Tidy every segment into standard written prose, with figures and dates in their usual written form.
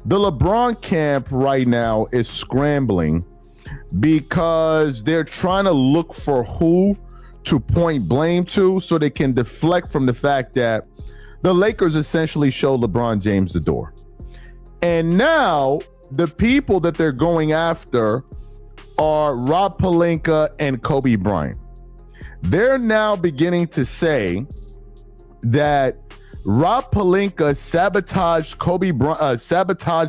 The LeBron camp right now is scrambling because they're trying to look for who to point blame to so they can deflect from the fact that the Lakers essentially showed LeBron James the door. And now the people that they're going after are Rob Pelinka and Kobe Bryant. They're now beginning to say that Rob Pelinka sabotaged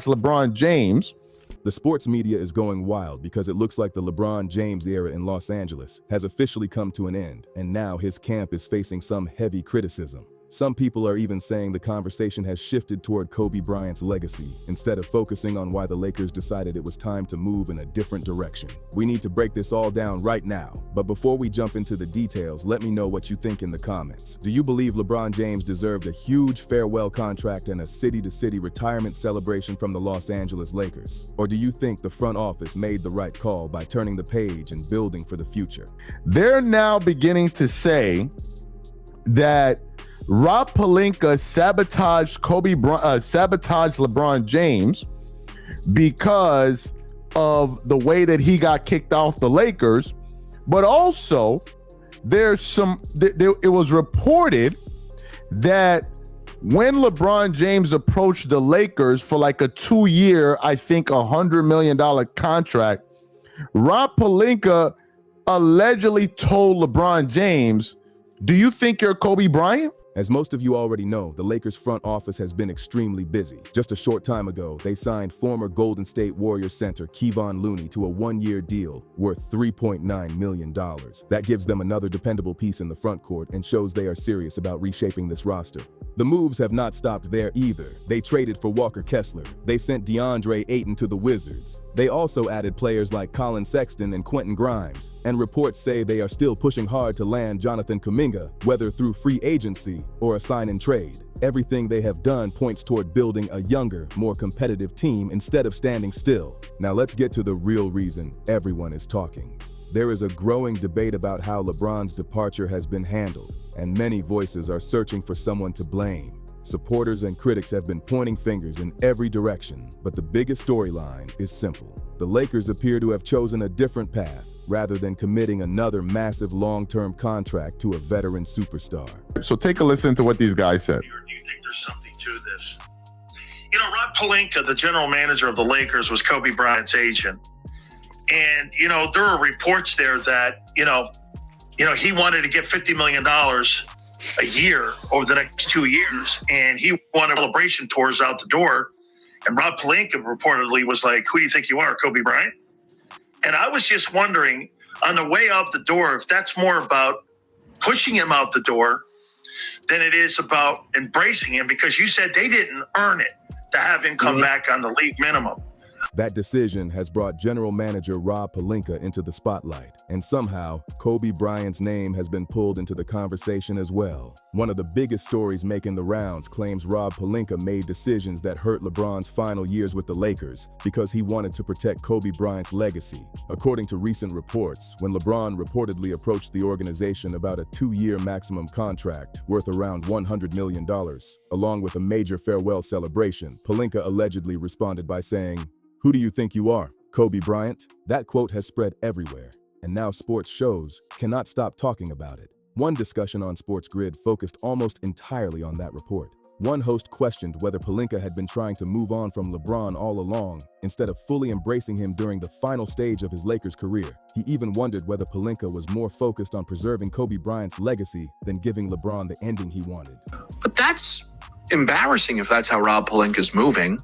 LeBron James. The sports media is going wild because it looks like the LeBron James era in Los Angeles has officially come to an end, and now his camp is facing some heavy criticism. Some people are even saying the conversation has shifted toward Kobe Bryant's legacy, instead of focusing on why the Lakers decided it was time to move in a different direction. We need to break this all down right now, but before we jump into the details, let me know what you think in the comments. Do you believe LeBron James deserved a huge farewell contract and a city-to-city retirement celebration from the Los Angeles Lakers? Or do you think the front office made the right call by turning the page and building for the future? They're now beginning to say that Rob Pelinka sabotaged LeBron James because of the way that he got kicked off the Lakers, but also it was reported that when LeBron James approached the Lakers for like a 2-year, I think $100 million contract, Rob Pelinka allegedly told LeBron James, "Do you think you're Kobe Bryant?" As most of you already know, the Lakers front office has been extremely busy. Just a short time ago, they signed former Golden State Warriors center Kevon Looney to a 1-year deal worth $3.9 million. That gives them another dependable piece in the front court and shows they are serious about reshaping this roster. The moves have not stopped there either. They traded for Walker Kessler. They sent DeAndre Ayton to the Wizards. They also added players like Colin Sexton and Quentin Grimes. And reports say they are still pushing hard to land Jonathan Kuminga, whether through free agency or a sign and trade. Everything they have done points toward building a younger, more competitive team instead of standing still. Now let's get to the real reason everyone is talking. There is a growing debate about how LeBron's departure has been handled, and many voices are searching for someone to blame. Supporters and critics have been pointing fingers in every direction, but the biggest storyline is simple. The Lakers appear to have chosen a different path, rather than committing another massive long-term contract to a veteran superstar. So take a listen to what these guys said. Do you think there's something to this? You know, Rob Pelinka, the general manager of the Lakers, was Kobe Bryant's agent. And, there are reports there that, he wanted to get $50 million a year over the next 2 years. And he wanted celebration tours out the door. And Rob Pelinka reportedly was like, "Who do you think you are, Kobe Bryant?" And I was just wondering, on the way out the door, if that's more about pushing him out the door than it is about embracing him, because you said they didn't earn it to have him come back on the league minimum. That decision has brought general manager Rob Pelinka into the spotlight, and somehow Kobe Bryant's name has been pulled into the conversation as well. One of the biggest stories making the rounds claims Rob Pelinka made decisions that hurt LeBron's final years with the Lakers because he wanted to protect Kobe Bryant's legacy. According to recent reports, when LeBron reportedly approached the organization about a 2-year maximum contract worth around $100 million, along with a major farewell celebration, Pelinka allegedly responded by saying, "Who do you think you are, Kobe Bryant?" That quote has spread everywhere, and now sports shows cannot stop talking about it. One discussion on Sports Grid focused almost entirely on that report. One host questioned whether Pelinka had been trying to move on from LeBron all along, instead of fully embracing him during the final stage of his Lakers career. He even wondered whether Pelinka was more focused on preserving Kobe Bryant's legacy than giving LeBron the ending he wanted. But that's embarrassing if that's how Rob Pelinka's moving,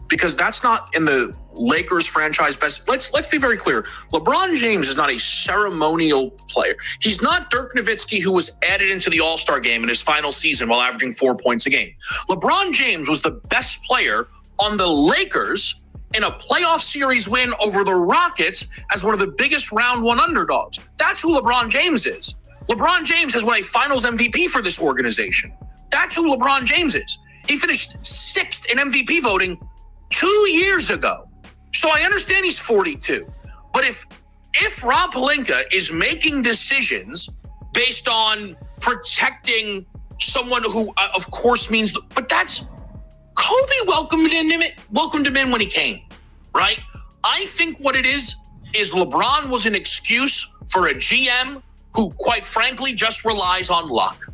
because that's not in the Lakers franchise best. Let's be very clear. LeBron James is not a ceremonial player. He's not Dirk Nowitzki, who was added into the All-Star game in his final season while averaging 4 points a game. LeBron James was the best player on the Lakers in a playoff series win over the Rockets as one of the biggest round one underdogs. That's who LeBron James is. LeBron James has won a finals MVP for this organization. That's who LeBron James is. He finished 6th in MVP voting 2 years ago. So I understand he's 42. But if Rob Pelinka is making decisions based on protecting someone who, of course, means, but that's Kobe welcomed him in when he came, right? I think what it is LeBron was an excuse for a GM who, quite frankly, just relies on luck.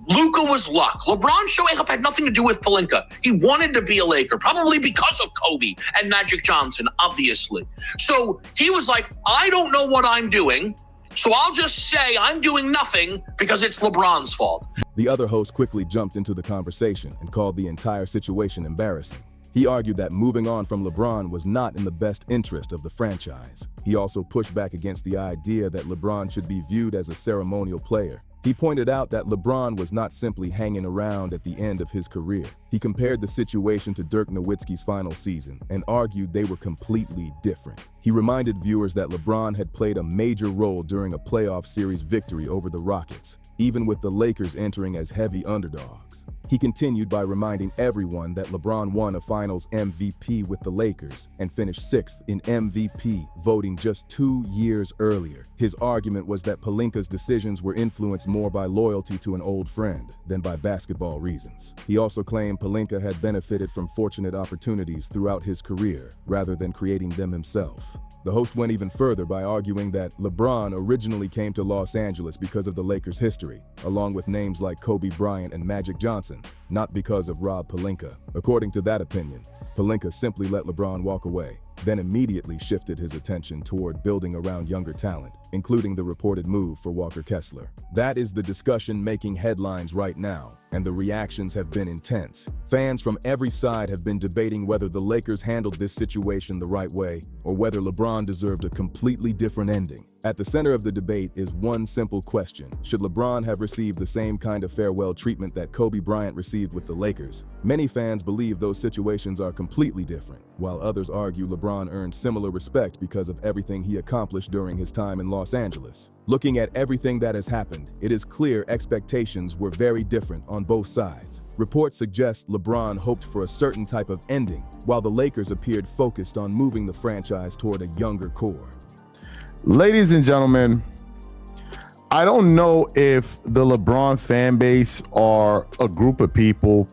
Luka was luck. LeBron showing up had nothing to do with Pelinka. He wanted to be a Laker, probably because of Kobe and Magic Johnson, obviously. So he was like, I don't know what I'm doing, so I'll just say I'm doing nothing because it's LeBron's fault. The other host quickly jumped into the conversation and called the entire situation embarrassing. He argued that moving on from LeBron was not in the best interest of the franchise. He also pushed back against the idea that LeBron should be viewed as a ceremonial player. He pointed out that LeBron was not simply hanging around at the end of his career. He compared the situation to Dirk Nowitzki's final season and argued they were completely different. He reminded viewers that LeBron had played a major role during a playoff series victory over the Rockets, even with the Lakers entering as heavy underdogs. He continued by reminding everyone that LeBron won a Finals MVP with the Lakers and finished 6th in MVP voting just 2 years earlier. His argument was that Pelinka's decisions were influenced more by loyalty to an old friend than by basketball reasons. He also claimed Pelinka had benefited from fortunate opportunities throughout his career rather than creating them himself. The host went even further by arguing that LeBron originally came to Los Angeles because of the Lakers' history, along with names like Kobe Bryant and Magic Johnson, not because of Rob Pelinka. According to that opinion, Pelinka simply let LeBron walk away, then immediately shifted his attention toward building around younger talent, including the reported move for Walker Kessler. That is the discussion making headlines right now, and the reactions have been intense. Fans from every side have been debating whether the Lakers handled this situation the right way or whether LeBron deserved a completely different ending. At the center of the debate is one simple question: should LeBron have received the same kind of farewell treatment that Kobe Bryant received with the Lakers? Many fans believe those situations are completely different, while others argue LeBron earned similar respect because of everything he accomplished during his time in Los Angeles. Looking at everything that has happened, it is clear expectations were very different on both sides. Reports suggest LeBron hoped for a certain type of ending, while the Lakers appeared focused on moving the franchise toward a younger core. Ladies and gentlemen, I don't know if the LeBron fan base are a group of people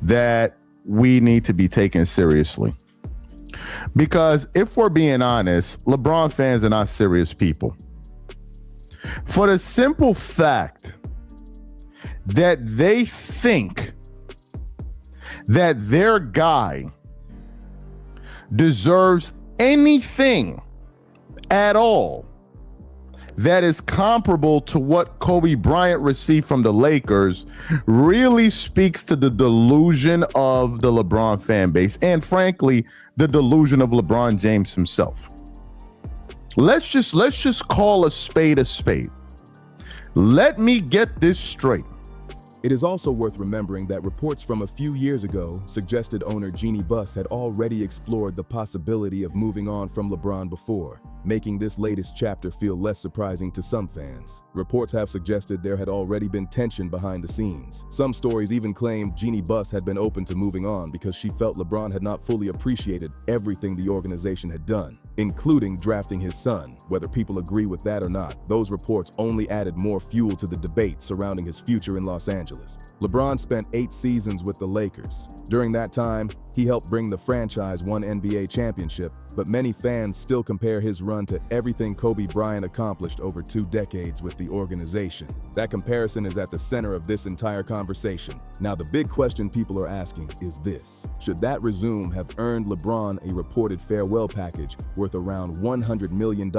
that we need to be taken seriously. Because if we're being honest, LeBron fans are not serious people. For the simple fact that they think that their guy deserves anything at all that is comparable to what Kobe Bryant received from the Lakers really speaks to the delusion of the LeBron fan base and, frankly, the delusion of LeBron James himself. Let's just call a spade a spade. Let me get this straight. It is also worth remembering that reports from a few years ago suggested owner Jeannie Buss had already explored the possibility of moving on from LeBron before, making this latest chapter feel less surprising to some fans. Reports have suggested there had already been tension behind the scenes. Some stories even claim Jeannie Buss had been open to moving on because she felt LeBron had not fully appreciated everything the organization had done, including drafting his son. Whether people agree with that or not, those reports only added more fuel to the debate surrounding his future in Los Angeles. LeBron spent 8 seasons with the Lakers. During that time, he helped bring the franchise one NBA championship, but many fans still compare his run to everything Kobe Bryant accomplished over 2 decades with the organization. That comparison is at the center of this entire conversation. Now, the big question people are asking is this: should that resume have earned LeBron a reported farewell package worth around $100 million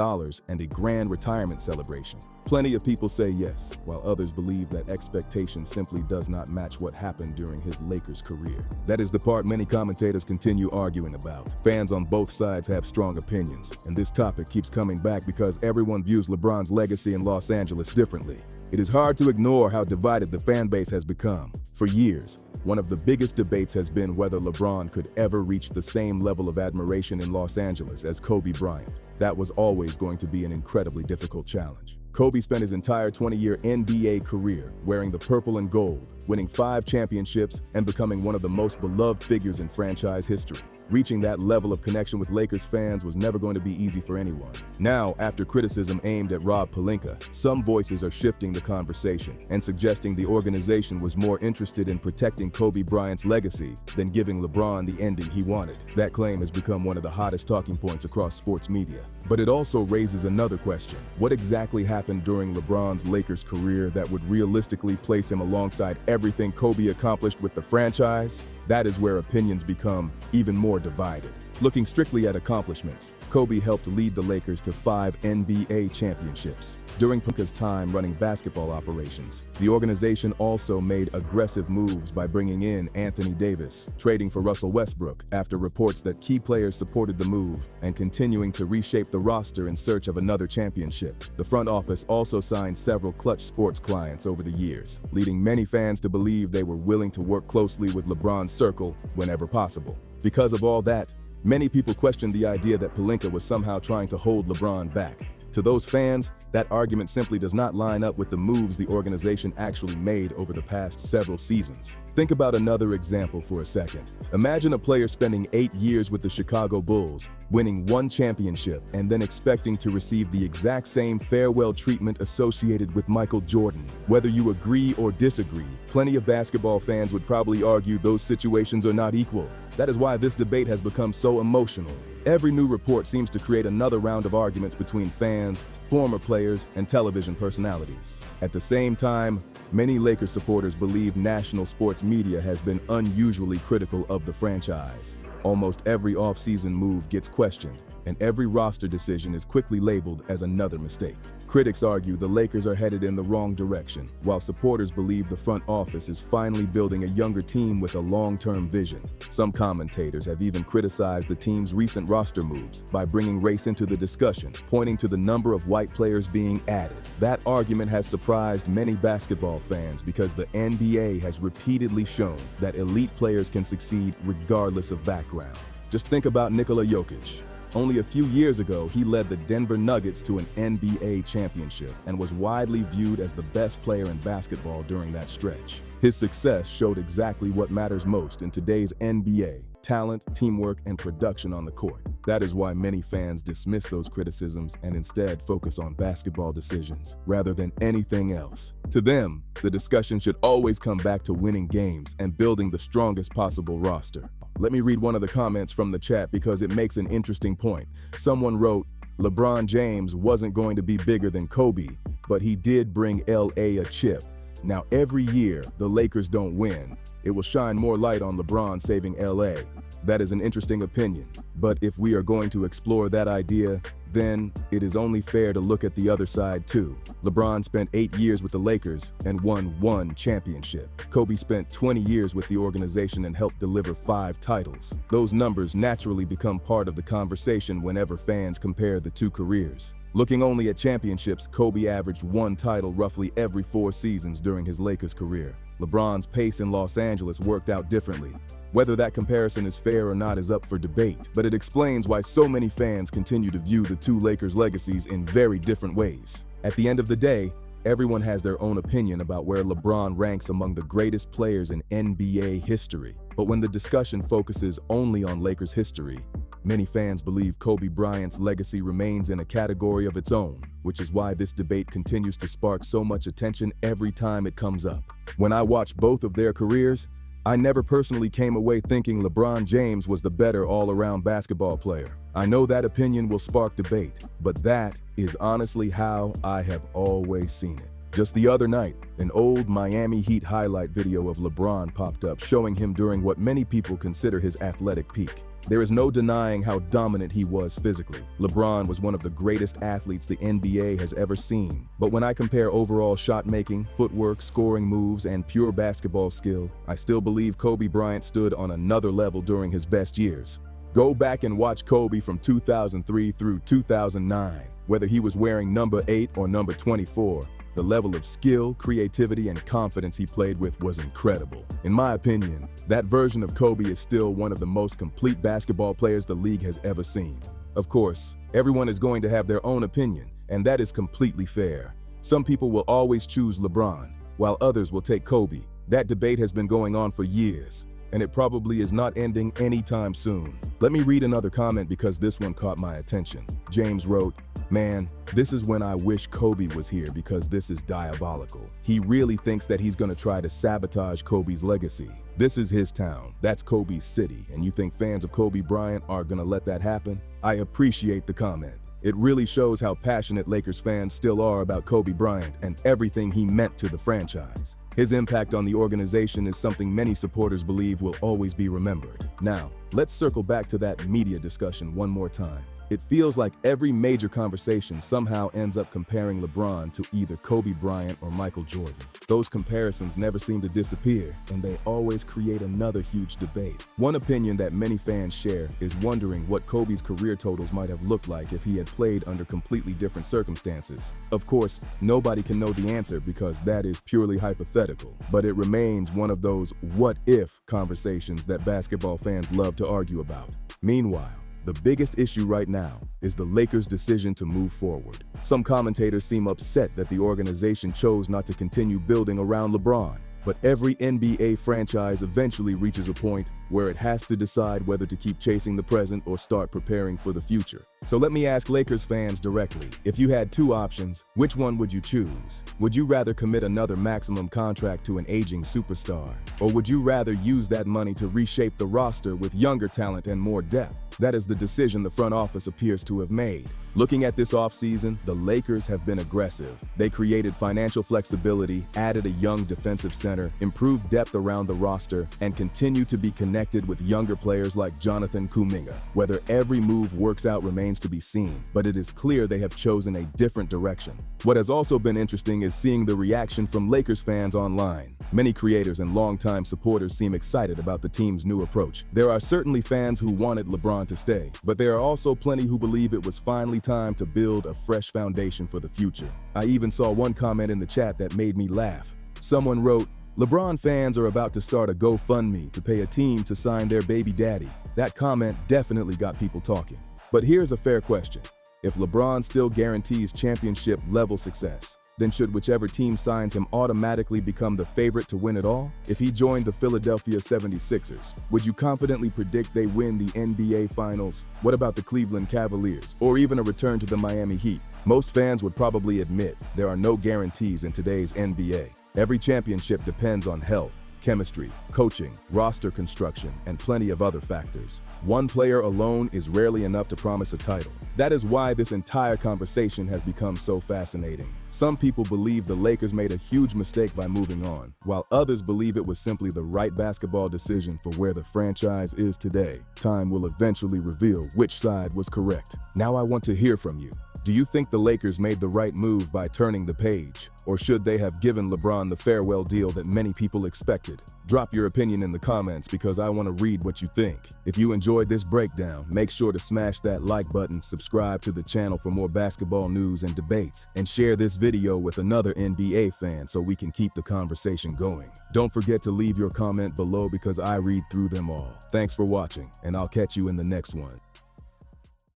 and a grand retirement celebration? Plenty of people say yes, while others believe that expectation simply does not match what happened during his Lakers career. That is the part many commentators continue arguing about. Fans on both sides have strong opinions, and this topic keeps coming back because everyone views LeBron's legacy in Los Angeles differently. It is hard to ignore how divided the fan base has become. For years, one of the biggest debates has been whether LeBron could ever reach the same level of admiration in Los Angeles as Kobe Bryant. That was always going to be an incredibly difficult challenge. Kobe spent his entire 20-year NBA career wearing the purple and gold, winning 5 championships and becoming one of the most beloved figures in franchise history. Reaching that level of connection with Lakers fans was never going to be easy for anyone. Now, after criticism aimed at Rob Pelinka, some voices are shifting the conversation and suggesting the organization was more interested in protecting Kobe Bryant's legacy than giving LeBron the ending he wanted. That claim has become one of the hottest talking points across sports media. But it also raises another question. What exactly happened during LeBron's Lakers career that would realistically place him alongside everything Kobe accomplished with the franchise? That is where opinions become even more divided. Looking strictly at accomplishments, Kobe helped lead the Lakers to 5 NBA championships. During Pelinka's time running basketball operations, the organization also made aggressive moves by bringing in Anthony Davis, trading for Russell Westbrook after reports that key players supported the move, and continuing to reshape the roster in search of another championship. The front office also signed several clutch sports clients over the years, leading many fans to believe they were willing to work closely with LeBron's circle whenever possible. Because of all that, many people questioned the idea that Pelinka was somehow trying to hold LeBron back. To those fans, that argument simply does not line up with the moves the organization actually made over the past several seasons. Think about another example for a second. Imagine a player spending 8 years with the Chicago Bulls, winning 1 championship, and then expecting to receive the exact same farewell treatment associated with Michael Jordan. Whether you agree or disagree, plenty of basketball fans would probably argue those situations are not equal. That is why this debate has become so emotional. Every new report seems to create another round of arguments between fans, former players, and television personalities. At the same time, many Lakers supporters believe national sports media has been unusually critical of the franchise. Almost every offseason move gets questioned, and every roster decision is quickly labeled as another mistake. Critics argue the Lakers are headed in the wrong direction, while supporters believe the front office is finally building a younger team with a long-term vision. Some commentators have even criticized the team's recent roster moves by bringing race into the discussion, pointing to the number of white players being added. That argument has surprised many basketball fans because the NBA has repeatedly shown that elite players can succeed regardless of background. Just think about Nikola Jokic. Only a few years ago, he led the Denver Nuggets to an NBA championship and was widely viewed as the best player in basketball during that stretch. His success showed exactly what matters most in today's NBA: talent, teamwork, and production on the court. That is why many fans dismiss those criticisms and instead focus on basketball decisions rather than anything else. To them, the discussion should always come back to winning games and building the strongest possible roster. Let me read one of the comments from the chat because it makes an interesting point. Someone wrote, "LeBron James wasn't going to be bigger than Kobe, but he did bring LA a chip. Now every year the Lakers don't win, it will shine more light on LeBron saving LA." That is an interesting opinion, but if we are going to explore that idea, then it is only fair to look at the other side too. LeBron spent 8 years with the Lakers and won 1 championship. Kobe spent 20 years with the organization and helped deliver 5 titles. Those numbers naturally become part of the conversation whenever fans compare the 2 careers. Looking only at championships, Kobe averaged 1 title roughly every 4 seasons during his Lakers career. LeBron's pace in Los Angeles worked out differently. Whether that comparison is fair or not is up for debate, but it explains why so many fans continue to view the 2 Lakers legacies in very different ways. At the end of the day, everyone has their own opinion about where LeBron ranks among the greatest players in NBA history. But when the discussion focuses only on Lakers history, many fans believe Kobe Bryant's legacy remains in a category of its own, which is why this debate continues to spark so much attention every time it comes up. When I watch both of their careers, I never personally came away thinking LeBron James was the better all-around basketball player. I know that opinion will spark debate, but that is honestly how I have always seen it. Just the other night, an old Miami Heat highlight video of LeBron popped up showing him during what many people consider his athletic peak. There is no denying how dominant he was physically. LeBron was one of the greatest athletes the NBA has ever seen. But when I compare overall shot making, footwork, scoring moves, and pure basketball skill, I still believe Kobe Bryant stood on another level during his best years. Go back and watch Kobe from 2003 through 2009. Whether he was wearing number 8 or number 24, the level of skill, creativity, and confidence he played with was incredible. In my opinion, that version of Kobe is still one of the most complete basketball players the league has ever seen. Of course, everyone is going to have their own opinion, and that is completely fair. Some people will always choose LeBron, while others will take Kobe. That debate has been going on for years, and it probably is not ending anytime soon. Let me read another comment because this one caught my attention. James wrote, "Man, this is when I wish Kobe was here because this is diabolical. He really thinks that he's gonna try to sabotage Kobe's legacy. This is his town, that's Kobe's city, and you think fans of Kobe Bryant are gonna let that happen?" I appreciate the comment. It really shows how passionate Lakers fans still are about Kobe Bryant and everything he meant to the franchise. His impact on the organization is something many supporters believe will always be remembered. Now, let's circle back to that media discussion one more time. It feels like every major conversation somehow ends up comparing LeBron to either Kobe Bryant or Michael Jordan. Those comparisons never seem to disappear, and they always create another huge debate. One opinion that many fans share is wondering what Kobe's career totals might have looked like if he had played under completely different circumstances. Of course, nobody can know the answer because that is purely hypothetical, but it remains one of those what-if conversations that basketball fans love to argue about. Meanwhile, the biggest issue right now is the Lakers' decision to move forward. Some commentators seem upset that the organization chose not to continue building around LeBron. But every NBA franchise eventually reaches a point where it has to decide whether to keep chasing the present or start preparing for the future. So let me ask Lakers fans directly, if you had two options, which one would you choose? Would you rather commit another maximum contract to an aging superstar? Or would you rather use that money to reshape the roster with younger talent and more depth? That is the decision the front office appears to have made. Looking at this offseason, the Lakers have been aggressive. They created financial flexibility, added a young defensive center, improved depth around the roster, and continue to be connected with younger players like Jonathan Kuminga. Whether every move works out remains to be seen, but it is clear they have chosen a different direction. What has also been interesting is seeing the reaction from Lakers fans online. Many creators and longtime supporters seem excited about the team's new approach. There are certainly fans who wanted LeBron to stay, but there are also plenty who believe it was finally time to build a fresh foundation for the future. I even saw one comment in the chat that made me laugh. Someone wrote, "LeBron fans are about to start a GoFundMe to pay a team to sign their baby daddy." That comment definitely got people talking. But here's a fair question. If LeBron still guarantees championship-level success, then should whichever team signs him automatically become the favorite to win it all? If he joined the Philadelphia 76ers, would you confidently predict they win the NBA Finals? What about the Cleveland Cavaliers, or even a return to the Miami Heat? Most fans would probably admit there are no guarantees in today's NBA. Every championship depends on health, chemistry, coaching, roster construction, and plenty of other factors. One player alone is rarely enough to promise a title. That is why this entire conversation has become so fascinating. Some people believe the Lakers made a huge mistake by moving on, while others believe it was simply the right basketball decision for where the franchise is today. Time will eventually reveal which side was correct. Now I want to hear from you. Do you think the Lakers made the right move by turning the page? Or should they have given LeBron the farewell deal that many people expected? Drop your opinion in the comments because I want to read what you think. If you enjoyed this breakdown, make sure to smash that like button, subscribe to the channel for more basketball news and debates, and share this video with another NBA fan so we can keep the conversation going. Don't forget to leave your comment below because I read through them all. Thanks for watching, and I'll catch you in the next one.